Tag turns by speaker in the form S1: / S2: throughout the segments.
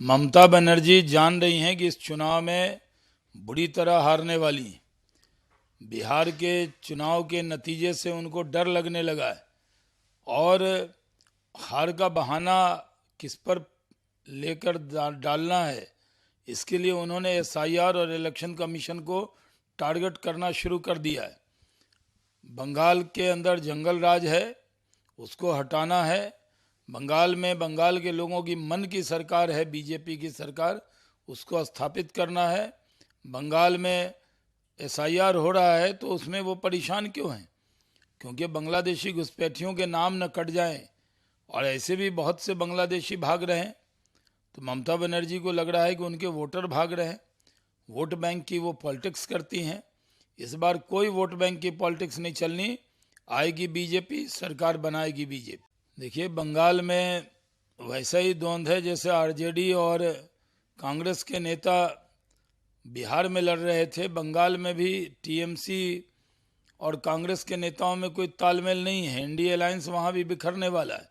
S1: ममता बनर्जी जान रही हैं कि इस चुनाव में बुरी तरह हारने वाली हैं। बिहार के चुनाव के नतीजे से उनको डर लगने लगा है और हार का बहाना किस पर लेकर डालना है, इसके लिए उन्होंने एसआईआर और इलेक्शन कमीशन को टारगेट करना शुरू कर दिया है। बंगाल के अंदर जंगल राज है, उसको हटाना है। बंगाल में बंगाल के लोगों की मन की सरकार है, बीजेपी की सरकार, उसको स्थापित करना है। बंगाल में एसआईआर हो रहा है तो उसमें वो परेशान क्यों हैं? क्योंकि बांग्लादेशी घुसपैठियों के नाम न कट जाएं, और ऐसे भी बहुत से बांग्लादेशी भाग रहे हैं। तो ममता बनर्जी को लग रहा है कि उनके वोटर भाग रहे हैं, वोट बैंक की वो पॉलिटिक्स करती हैं। इस बार कोई वोट बैंक की पॉलिटिक्स नहीं चलनी, आएगी बीजेपी, सरकार बनाएगी बीजेपी। देखिए, बंगाल में वैसा ही द्वंद्व है जैसे आरजेडी और कांग्रेस के नेता बिहार में लड़ रहे थे। बंगाल में भी टीएमसी और कांग्रेस के नेताओं में कोई तालमेल नहीं है। इंडिया अलायंस वहाँ भी बिखरने वाला है।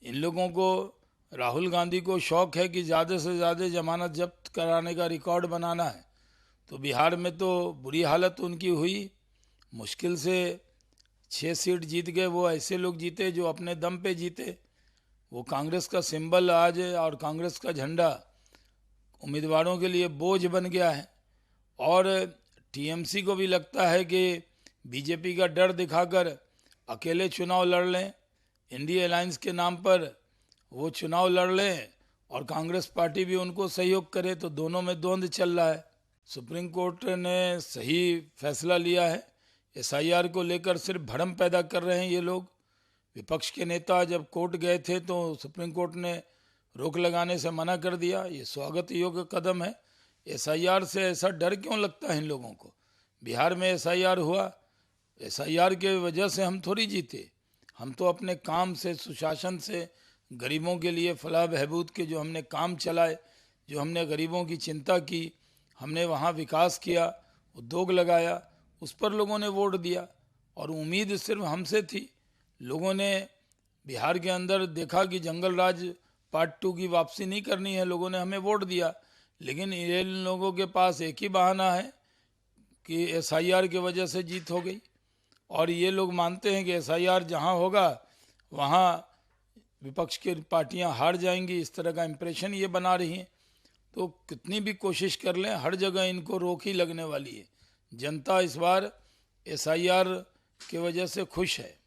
S1: इन लोगों को, राहुल गांधी को शौक है कि ज़्यादा से ज़्यादा जमानत जब्त कराने का रिकॉर्ड बनाना है। तो बिहार में तो बुरी हालत उनकी हुई, मुश्किल से 6 सीट जीत गए। वो ऐसे लोग जीते जो अपने दम पे जीते। वो कांग्रेस का सिंबल आज और कांग्रेस का झंडा उम्मीदवारों के लिए बोझ बन गया है। और टीएमसी को भी लगता है कि बीजेपी का डर दिखाकर अकेले चुनाव लड़ लें, इंडिया अलायंस के नाम पर वो चुनाव लड़ लें और कांग्रेस पार्टी भी उनको सहयोग करे, तो दोनों में द्वंद्व चल रहा है। सुप्रीम कोर्ट ने सही फैसला लिया है। एसआईआर को लेकर सिर्फ भ्रम पैदा कर रहे हैं ये लोग। विपक्ष के नेता जब कोर्ट गए थे तो सुप्रीम कोर्ट ने रोक लगाने से मना कर दिया। ये स्वागत योग्य कदम है। एसआईआर से ऐसा डर क्यों लगता है इन लोगों को? बिहार में एसआईआर हुआ, एसआईआर के वजह से हम थोड़ी जीते। हम तो अपने काम से, सुशासन से, गरीबों के लिए फलाह बहबूद के जो हमने काम चलाए, जो हमने गरीबों की चिंता की, हमने वहाँ विकास किया, उद्योग लगाया, उस पर लोगों ने वोट दिया। और उम्मीद सिर्फ हमसे थी। लोगों ने बिहार के अंदर देखा कि जंगल राज पार्ट 2 की वापसी नहीं करनी है, लोगों ने हमें वोट दिया। लेकिन इन लोगों के पास एक ही बहाना है कि एसआईआर की वजह से जीत हो गई। और ये लोग मानते हैं कि एसआईआर जहाँ होगा वहाँ विपक्ष की पार्टियां हार जाएंगी। इस तरह का इम्प्रेशन ये बना रही हैं। तो कितनी भी कोशिश कर लें, हर जगह इनको रोक ही लगने वाली है। जनता इस बार एसआईआर की वजह से खुश है।